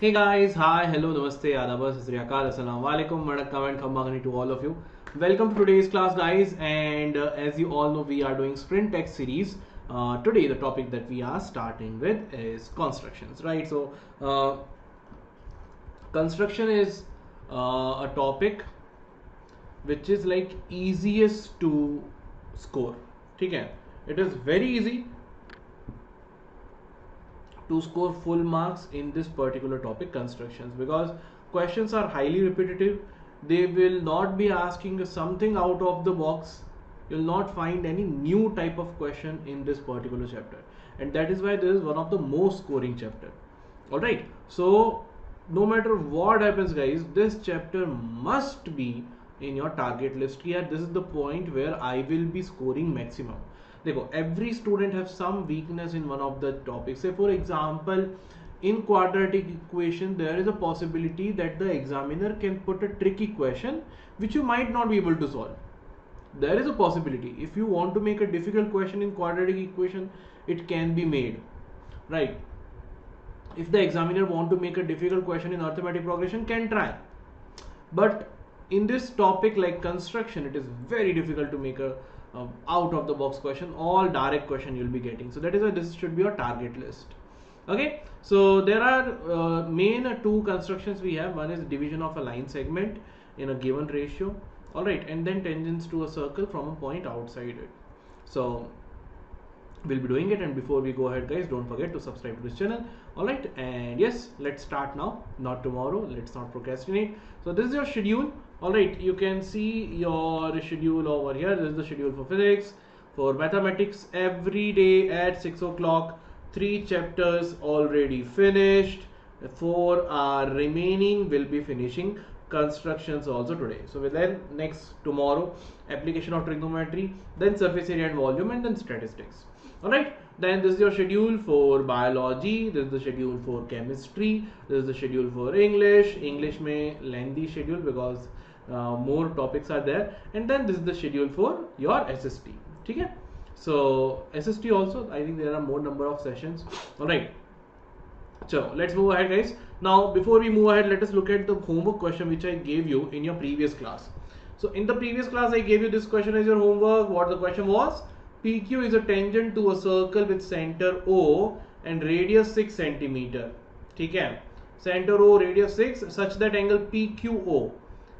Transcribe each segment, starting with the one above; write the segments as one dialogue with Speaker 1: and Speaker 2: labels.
Speaker 1: Hey guys, hi, hello, namaste, adab, sat sri akal, assalamu alaikum, vanakkam and khambagani to all of you. Welcome to today's class, guys. And as you all know, we are doing sprint text series. Today, the topic that we are starting with is constructions, right? So, construction is a topic which is like easiest to score. Okay, it is very easy to score full marks in this particular topic, constructions, because questions are highly repetitive. They will not be asking something out of the box. You'll not find any new type of question in this particular chapter, and that is why this is one of the most scoring chapter. All right, so no matter what happens, guys, this chapter must be in your target list here. This is the point where I will be scoring maximum. देखो, every student have some weakness in one of the topics. Say for example, in quadratic equation there is a possibility that the examiner can put a tricky question which you might not be able to solve. There is a possibility. If you want to make a difficult question in quadratic equation, it can be made, right? If the examiner want to make a difficult question in arithmetic progression, can try. But in this topic like construction, it is very difficult to make a out of the box question. All direct question you'll be getting. So that is why this should be your target list. Okay, so there are main two constructions we have. One is division of a line segment in a given ratio, all right, and then tangents to a circle from a point outside it. So we'll be doing it, and before we go ahead, guys, don't forget to subscribe to this channel. All right, and yes, let's start now, not tomorrow. Let's not procrastinate. So this is your schedule. All right, you can see your schedule over here. This is the schedule for physics. For mathematics, every day at 6 o'clock, 3 chapters already finished. 4 are remaining. Will be finishing constructions also today. So then next tomorrow, application of trigonometry, then surface area and volume, and then statistics. Alright, then this is your schedule for biology, this is the schedule for chemistry, this is the schedule for English. English may lengthy schedule because more topics are there, and then this is the schedule for your SST. Okay? So SST also, I think there are more number of sessions. Alright, so let's move ahead, guys. Now before we move ahead, let us look at the homework question which I gave you in your previous class. So in the previous class I gave you this question as your homework. What the question was? PQ is a tangent to a circle with center O and radius 6 cm. Okay, center O, radius 6, such that angle PQO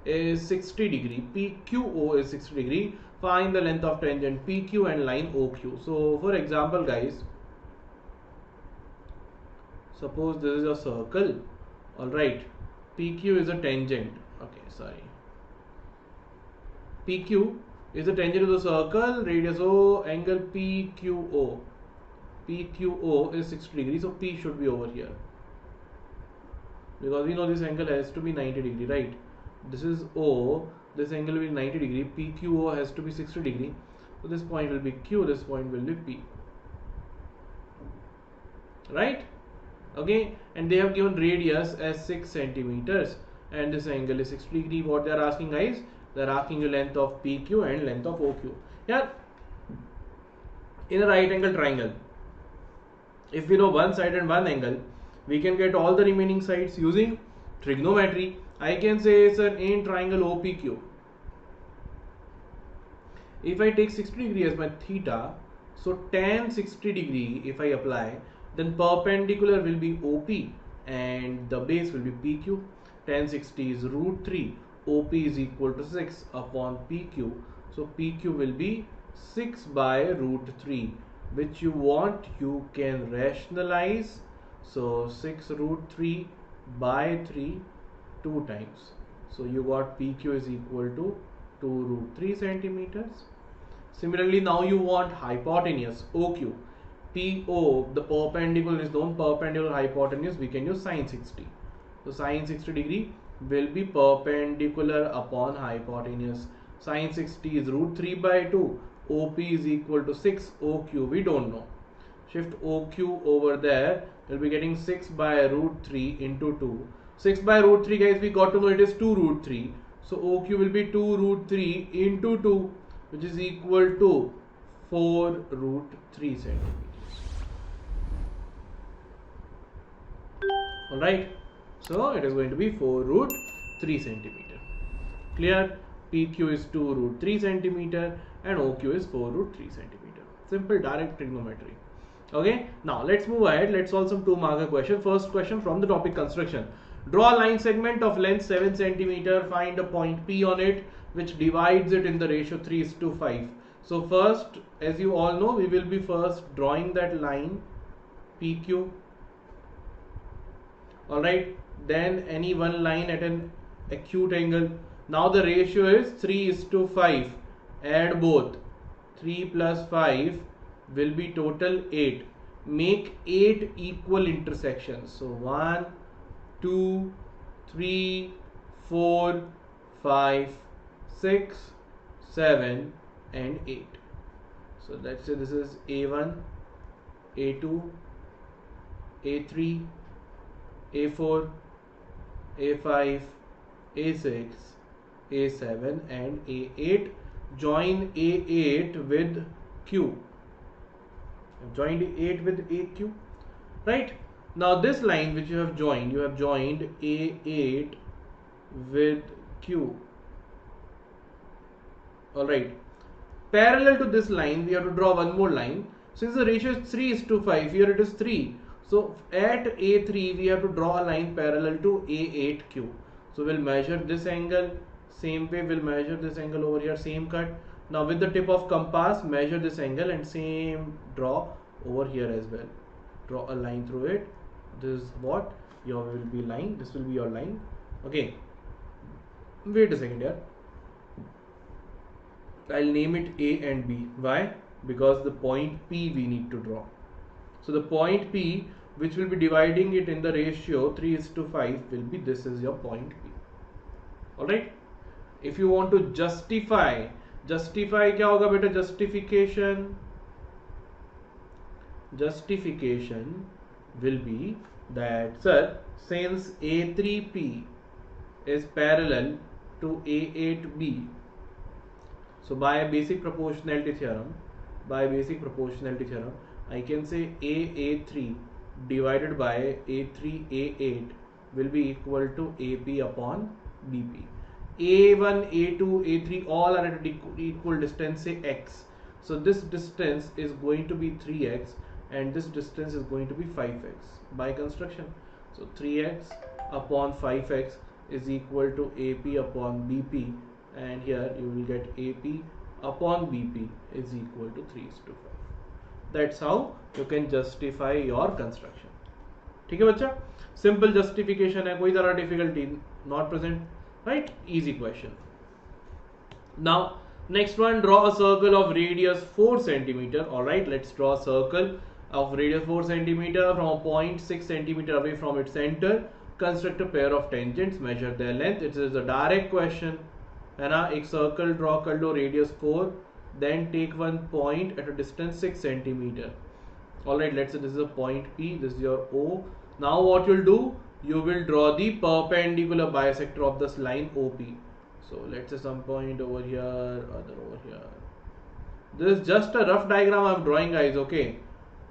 Speaker 1: is 60 degree. PQO is 60 degree. Find the length of tangent PQ and line OQ. So for example, guys, suppose this is a circle. All right, PQ is a tangent. Okay, sorry. PQ is a tangent to the circle, radius O, angle PQO. PQO is 60 degrees, so P should be over here. Because we know this angle has to be 90 degree, right? This is O, this angle will be 90 degree, PQO has to be 60 degree. So this point will be Q, this point will be P. Right? Okay, and they have given radius as 6 centimeters and this angle is 60 degree. What they are asking, guys? They are asking you length of PQ and length of OQ. Yeah, in a right angle triangle, if we know one side and one angle, we can get all the remaining sides using trigonometry. I can say it's an in triangle OPQ. If I take 60 degree as my theta, so tan 60 degree if I apply, then perpendicular will be OP and the base will be PQ. Tan 60 is root 3. OP is equal to 6 upon PQ. So PQ will be 6 by root 3, which you want, you can rationalize. So 6 root 3 by 3 2 times. So you got PQ is equal to 2 root 3 centimeters. Similarly, now you want hypotenuse OQ. PO, the perpendicular is known, perpendicular hypotenuse, we can use sin 60. So sin 60 degree will be perpendicular upon hypotenuse. Sin 60 is root 3 by 2. OP is equal to 6. OQ we don't know. Shift OQ over there. We'll be getting 6 by root 3 into 2. 6 by root 3, guys, we got to know it is 2 root 3. So OQ will be 2 root 3 into 2, which is equal to 4 root 3 centimeters. Alright. So it is going to be 4 root 3 centimeter. Clear? PQ is 2 root 3 centimeter and OQ is 4 root 3 centimeter. Simple direct trigonometry. Okay, now let's move ahead. Let's solve some 2-marker question. First question from the topic construction. Draw a line segment of length 7 centimeter. Find a point P on it which divides it in the ratio 3:5. So first, as you all know, we will be first drawing that line PQ. Alright, then any one line at an acute angle. Now the ratio is 3:5. Add both. 3 plus 5 will be total 8. Make 8 equal intersections. So 1, 2, 3, 4, 5, 6, 7 and 8. So let's say this is A1, A2, A3, A4, A5, A6, A7 and A8. Join A8 with Q. Joined A8 with AQ. Right? Now this line which you have joined A8 with Q. Alright. Parallel to this line, we have to draw one more line. Since the ratio is 3:5, here it is 3. So at A3, we have to draw a line parallel to A8Q. So we'll measure this angle. Same way, we'll measure this angle over here, same cut. Now with the tip of compass, measure this angle and same draw over here as well. Draw a line through it. This is what your will be line. This will be your line. Okay. Wait a second here. I'll name it A and B. Why? Because the point P we need to draw. So the point P, which will be dividing it in the ratio 3:5, will be, this is your point P. Alright. If you want to justify क्या होगा बेटा? Justification will be that, sir, since A3P is parallel to A8B, so by basic proportionality theorem, I can say AA3 divided by A3A8 will be equal to AP upon BP. A1, A2, A3 all are at equal distance, say x. So this distance is going to be 3x and this distance is going to be 5x by construction. So 3x upon 5x is equal to AP upon BP, and here you will get AP upon BP is equal to 3:5. That's how you can justify your construction. ठीक है बच्चा? Simple justification है, कोई तरह difficulty not present. Right? Easy question. Now, next one, draw a circle of radius 4 centimeter. Alright, let's draw a circle of radius 4 centimeter from a point 6 centimeter away from its center. Construct a pair of tangents, measure their length. It is a direct question. है ना? एक circle draw कर लो radius 4, then take one point at a distance 6 centimeter. Alright, let's say this is a point P, this is your O. Now what you'll do? You will draw the perpendicular bisector of this line OP. So let's say some point over here, other over here. This is just a rough diagram I'm drawing, guys. Okay,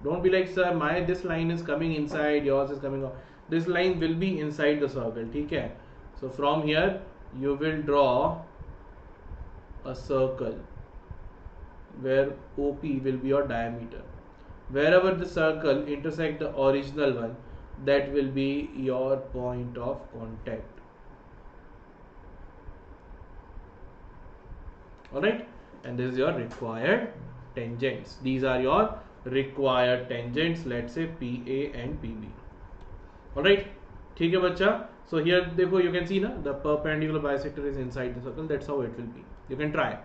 Speaker 1: don't be like, sir, this line is coming inside, yours is coming out. This line will be inside the circle. Okay. So from here you will draw a circle where OP will be your diameter. Wherever the circle intersect the original one, that will be your point of contact. Alright, and this is your required tangents. These are your required tangents, let's say PA and PB. Alright, ठीक है बच्चा? So here देखो, you can see ना, the perpendicular bisector is inside the circle. That's how it will be. You can try.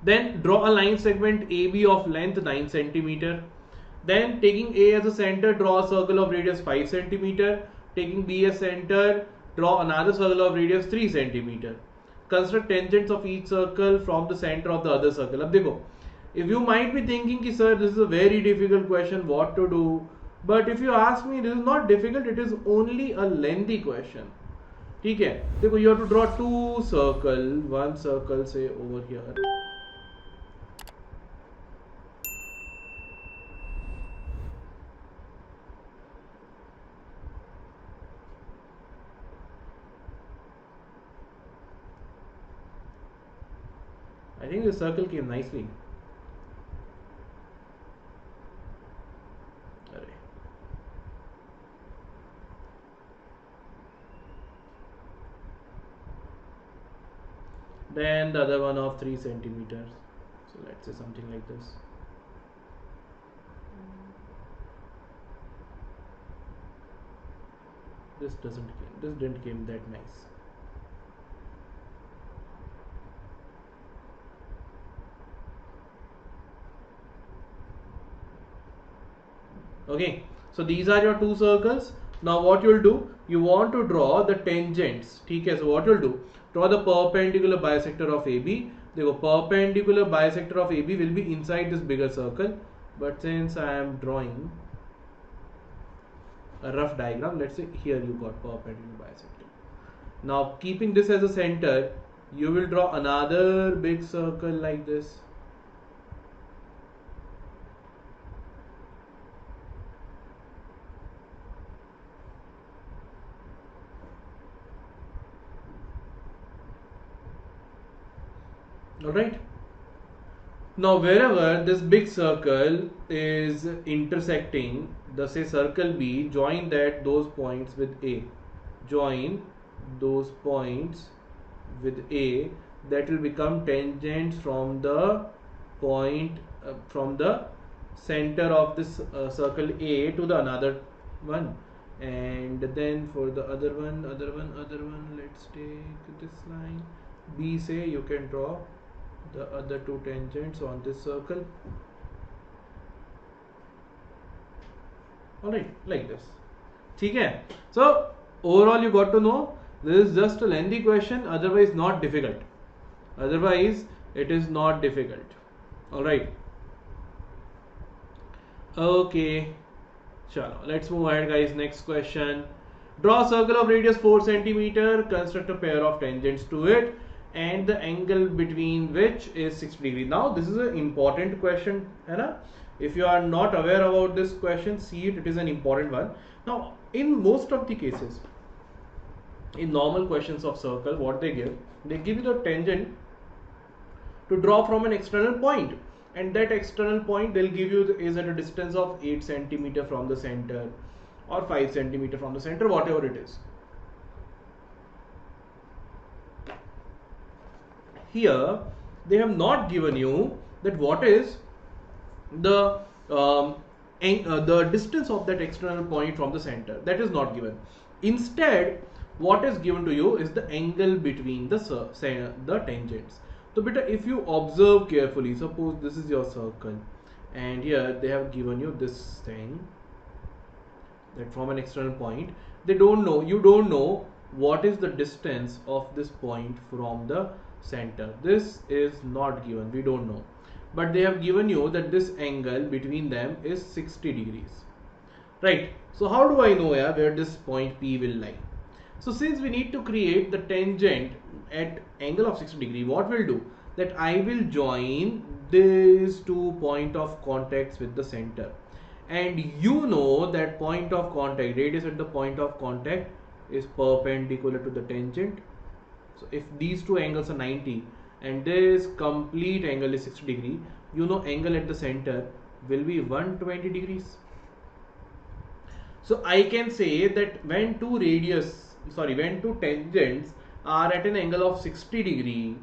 Speaker 1: Then draw a line segment AB of length 9 centimeter. Then taking A as a center, draw a circle of radius 5 centimeter. Taking B as center, draw another circle of radius 3 centimeter. Construct tangents of each circle from the center of the other circle. अब देखो, if you might be thinking कि sir, this is a very difficult question, what to do? But if you ask me, this is not difficult, it is only a lengthy question. ठीक है, देखो, you have to draw two circle, one circle say over here. think the circle came nicely. Array. Then the other one of 3 centimeters. So let's say something like this. This didn't came that nice. Okay, so these are your two circles. Now what you'll do, you want to draw the tangents. Okay, so what you'll do, draw the perpendicular bisector of AB. The perpendicular bisector of AB will be inside this bigger circle, but since I am drawing a rough diagram, let's say here you got perpendicular bisector. Now keeping this as a center, you will draw another big circle like this. Alright. Now wherever this big circle is intersecting the say circle B, join those points with A. Join those points with A. That will become tangents from the point from the center of this circle A to the another one. And then for the other one, let's take this line B. Say you can draw the other two tangents on this circle. Alright, like this. Okay. So overall you got to know this is just a lengthy question, otherwise not difficult. Otherwise it is not difficult. Alright. Okay. Chalo, let's move ahead guys. Next question. Draw a circle of radius 4 cm, construct a pair of tangents to it, and the angle between which is 60 degrees. Now this is an important question, Anna. If you are not aware about this question, see it is an important one. Now in most of the cases, in normal questions of circle, what they give you the tangent to draw from an external point, and that external point they'll give you is at a distance of 8 cm from the center or 5 cm from the center, whatever it is. Here they have not given you that what is the distance of that external point from the center. That is not given. Instead, what is given to you is the angle between the tangents. So beta, if you observe carefully, suppose this is your circle and here they have given you this thing, that from an external point, you don't know what is the distance of this point from the center. This is not given, we don't know, but they have given you that this angle between them is 60 degrees, right? So how do I know where this point P will lie? So since we need to create the tangent at angle of 60 degree, what we'll do, that I will join these two point of contacts with the center, and you know that point of contact, radius at the point of contact is perpendicular to the tangent. So if these two angles are 90 and this complete angle is 60 degree, you know angle at the center will be 120 degrees. So I can say that when two tangents are at an angle of 60 degree,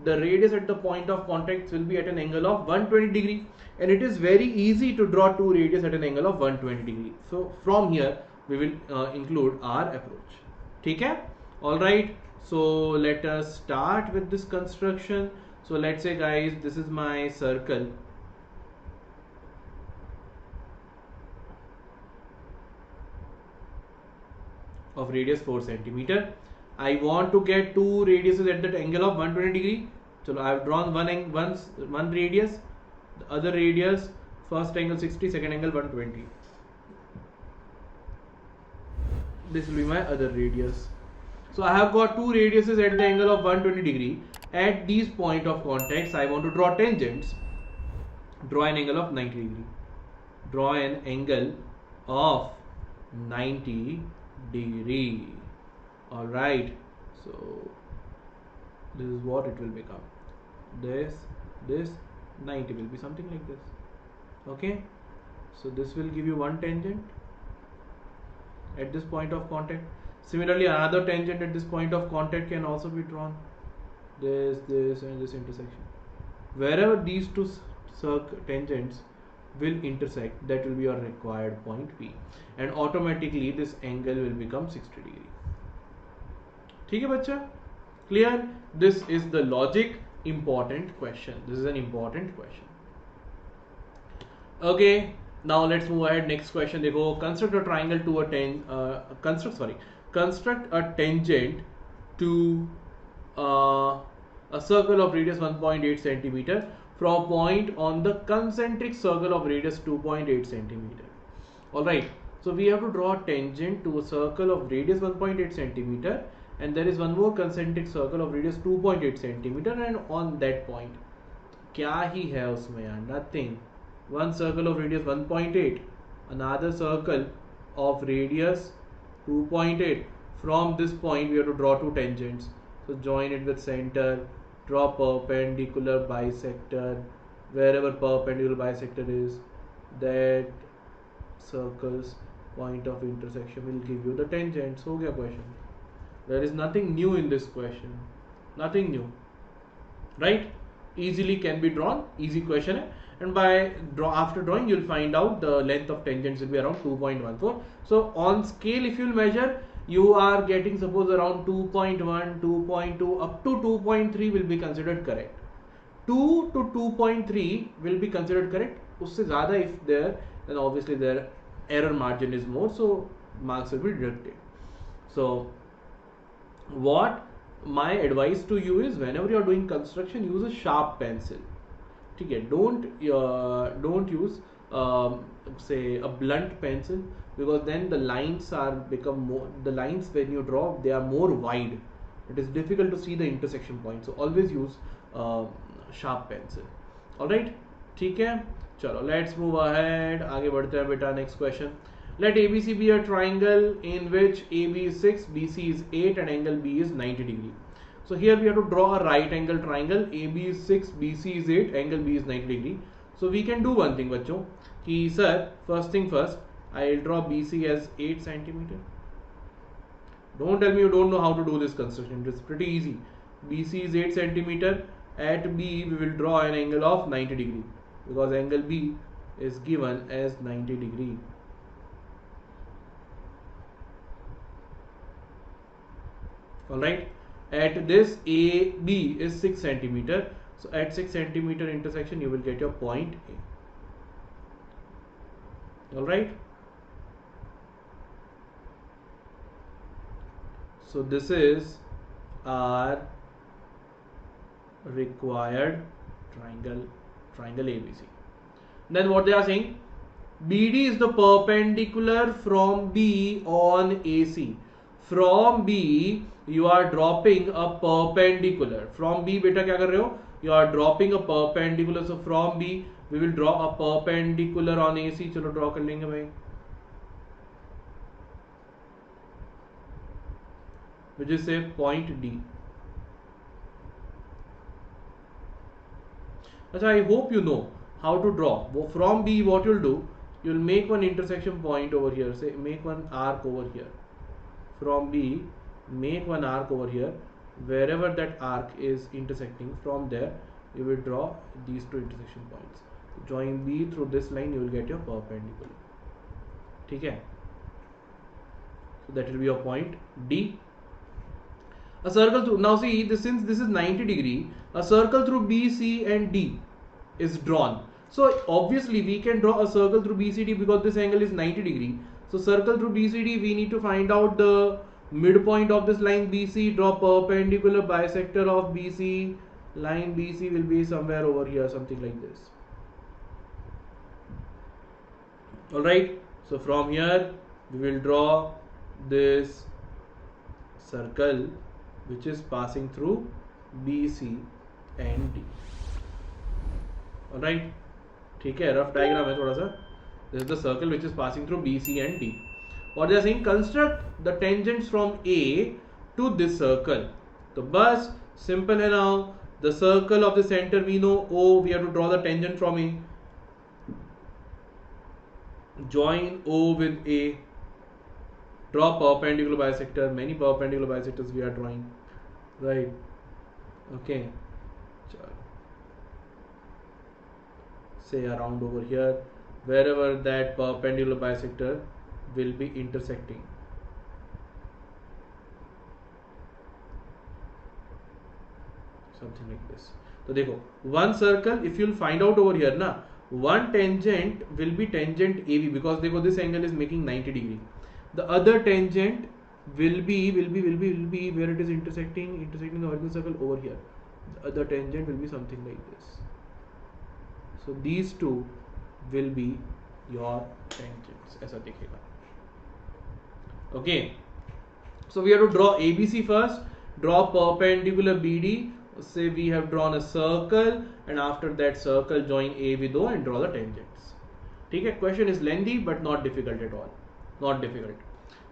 Speaker 1: the radius at the point of contact will be at an angle of 120 degree, and it is very easy to draw two radius at an angle of 120 degree. So from here we will include our approach. Okay? Alright, so let us start with this construction. So let's say guys, this is my circle. Of radius 4 cm. I want to get two radiuses at that angle of 120 degree. So I have drawn one radius, the other radius, first angle 60, second angle 120. This will be my other radius. So I have got two radiuses at the angle of 120 degree. At these point of contacts, I want to draw tangents. Draw an angle of 90 degree. Draw an angle of 90 degree. Alright, so this is what it will become. this, this 90 will be something like this. Okay, so this will give you one tangent at this point of contact. Similarly, another tangent at this point of contact can also be drawn. This, and this intersection. Wherever these two tangents will intersect, that will be your required point P, and automatically this angle will become 60 degree. ठीक है बच्चा? Clear? This is the logic important question. This is an important question. Okay, now let's move ahead. Next question. देखो, construct a triangle to a construct a tangent to a circle of radius 1.8 centimeter from a point on the concentric circle of radius 2.8 centimeter. All right. So we have to draw a tangent to a circle of radius 1.8 centimeter, and there is one more concentric circle of radius 2.8 centimeter, and on that point, क्या ही है उसमें यार? Nothing. One circle of radius 1.8, another circle of radius 2.8. From this point we have to draw two tangents. So join it with center, draw perpendicular bisector. Wherever perpendicular bisector is, that circle's point of intersection will give you the tangents. हो गया question. There is nothing new in this question. Nothing new. Right? Easily can be drawn. Easy question है. And after drawing, you'll find out the length of tangents will be around 2.14. So on scale, if you'll measure, you are getting suppose around 2.1, 2.2 up to 2.3 will be considered correct. 2 to 2.3 will be considered correct. उससे ज़्यादा if there, then obviously their error margin is more, so marks will be deducted. So what my advice to you is, whenever you are doing construction, use a sharp pencil. ठीक है, don't use say a blunt pencil, because then the lines are become more, the lines when you draw, they are more wide. It is difficult to see the intersection point. So always use sharp pencil. Alright, ठीक है, चलो let's move ahead. आगे बढ़ते हैं बेटा. Next question. Let ABC be a triangle in which AB is 6, BC is 8 and angle B is 90 degree. So here we have to draw a right angle triangle. AB is 6, BC is 8, angle B is 90 degree. So we can do one thing बच्चों, कि sir, first thing first, I'll draw BC as 8 centimeter. Don't tell me you don't know how to do this construction. It's pretty easy. BC is 8 centimeter. At B we will draw an angle of 90 degree, because angle B is given as 90 degree. Alright. At this AB is 6 centimeter. So at 6 centimeter intersection you will get your point A. Alright. So this is our required triangle ABC. Then what they are saying, BD is the perpendicular from B on AC. From B you are dropping a perpendicular. From B beta क्या कर रहे हो? You are dropping a perpendicular. So from B we will draw a perpendicular on AC. चलो draw कर लेंगे भाई. Which is say point D. Achha, I hope you know how to draw. From B what you'll do, you'll make one intersection point over here. Say make one arc over here. From B, make one arc over here. Wherever that arc is intersecting, from there you will draw these two intersection points. Join B through this line, you will get your perpendicular. ठीक है? So that will be your point D. A circle through, now see this, since this is 90 degree, a circle through B, C and D is drawn. So obviously we can draw a circle through BCD because this angle is 90 degree. So circle through BCD, we need to find out the midpoint of this line BC, draw perpendicular bisector of BC. Line BC will be somewhere over here, something like this. Alright, so from here we will draw this circle which is passing through BC and D. Alright, ठीक है, rough diagram है थोड़ा सा. This is the circle which is passing through BC and D. What they are saying, construct the tangents from A to this circle. तो बस simple है now. The circle of the center we know O, we have to draw the tangent from A. Join O with A. Draw perpendicular bisector. Many perpendicular bisectors we are drawing. Right. Okay. Say around over here, wherever that perpendicular bisector will be intersecting. Something like this. So देखो, one circle, if you'll find out over here na, one tangent will be tangent AB, because देखो this angle is making 90 degree. The other tangent will be where it is intersecting the original circle over here. The other tangent will be something like this. So these two will be your tangents. ऐसा दिखेगा. Okay. So we have to draw ABC first. Draw perpendicular BD. Say we have drawn a circle, and after that circle join A with O and draw the tangents. Okay. Question is lengthy but not difficult at all. Not difficult.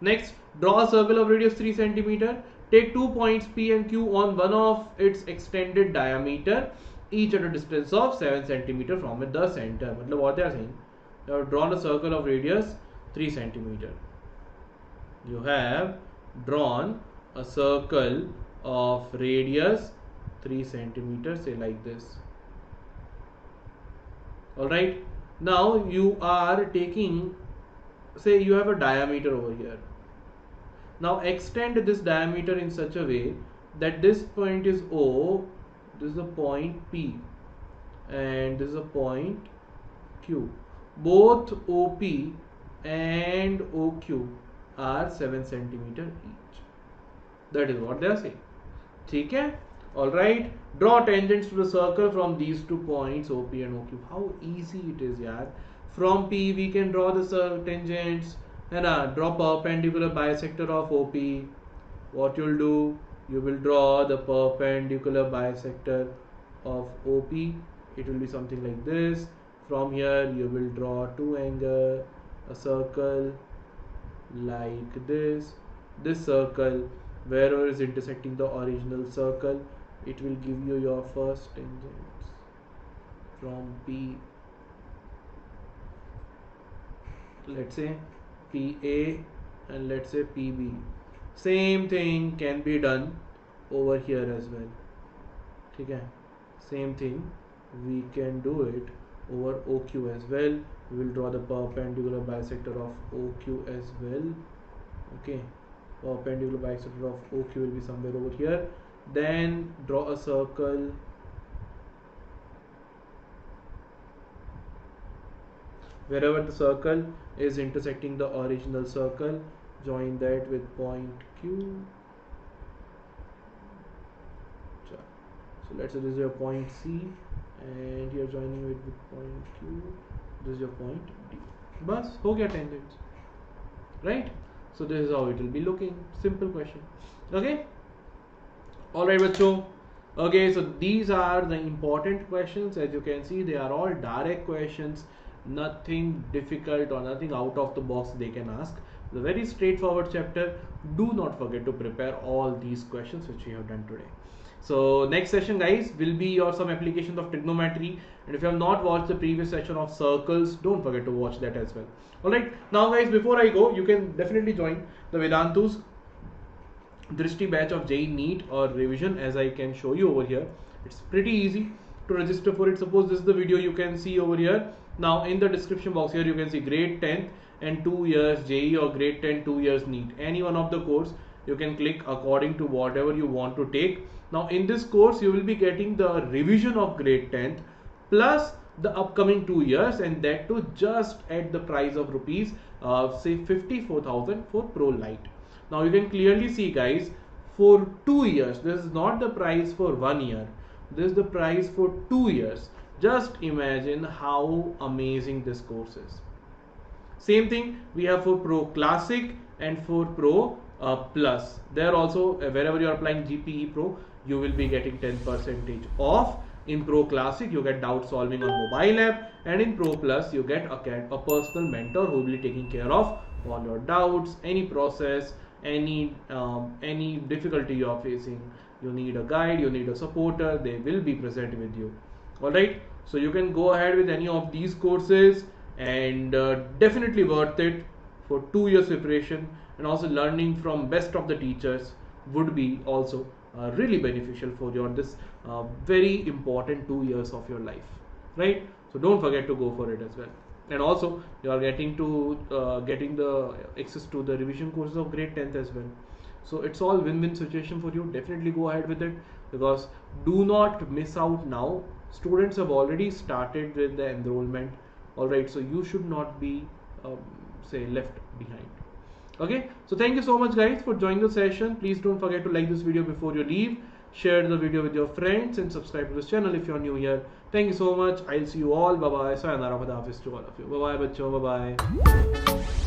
Speaker 1: Next, draw a circle of radius 3 cm. Take 2 points P and Q on one of its extended diameter, each at a distance of 7 cm from the center. What they are saying, you have drawn a circle of radius 3 cm. You have drawn a circle of radius 3 cm, say like this. Alright, now you are taking, say you have a diameter over here. Now extend this diameter in such a way that this point is O, this is a point P, and this is a point Q. Both OP and OQ are 7 cm each. That is what they are saying. Okay? Alright. Draw tangents to the circle from these 2 points OP and OQ. How easy it is, yaar. From P we can draw the tangents. Draw perpendicular bisector of OP. What you'll do, you will draw the perpendicular bisector of OP. It will be something like this. From here you will draw a circle like this. This circle, wherever is intersecting the original circle, it will give you your first tangents from P. Let's say PA and let's say PB. Same thing can be done over here as well. Okay, same thing we can do it over OQ as well. We will draw the perpendicular bisector of OQ as well. Okay, perpendicular bisector of OQ will be somewhere over here. Then draw a circle wherever the circle is intersecting the original circle. Join that with point Q. So let's say this is your point C, and you are joining it with point Q. This is your point D. Bas, ho gaya tangents. Right? So this is how it will be looking. Simple question. Okay? Alright, bachcho. Okay, so these are the important questions. As you can see, they are all direct questions. Nothing difficult or nothing out of the box they can ask. It's a very straightforward chapter. Do not forget to prepare all these questions which we have done today. So next session, guys, will be your some applications of trigonometry, and if you have not watched the previous session of circles, don't forget to watch that as well. Alright, now guys, before I go, you can definitely join the Vedantu's Drishti batch of JEE NEET or revision, as I can show you over here. It's pretty easy to register for it. Suppose this is the video you can see over here. Now in the description box here you can see grade 10th and 2 years JEE or grade 10 2 years NEET. Any one of the course you can click according to whatever you want to take. Now in this course you will be getting the revision of grade 10th plus the upcoming 2 years, and that too just at the price of rupees say 54,000 for Pro Lite. Now you can clearly see, guys, for 2 years, this is not the price for 1 year, this is the price for 2 years. Just imagine how amazing this course is. Same thing we have for Pro Classic and for Pro Plus. There also, wherever you are applying GPE Pro, you will be getting 10% off. In Pro Classic you get doubt solving on mobile app, and in Pro Plus you get a personal mentor who will be taking care of all your doubts, any process, any difficulty you are facing, you need a guide, you need a supporter, they will be present with you. Alright, so you can go ahead with any of these courses, and definitely worth it for 2 years preparation, and also learning from best of the teachers would be also really beneficial for your this very important 2 years of your life, right? So don't forget to go for it as well. And also you are getting the access to the revision courses of grade 10th as well. So it's all win-win situation for you. Definitely go ahead with it, because do not miss out now. Students have already started with the enrollment. Alright, so you should not be say left behind. Okay, so thank you so much guys for joining the session. Please don't forget to like this video before you leave, share the video with your friends, and subscribe to this channel if you're new here. Thank you so much. I'll see you all. Bye bye. Sayonara. Khuda Hafiz to all of you. Bye bye bachcho. Bye bye.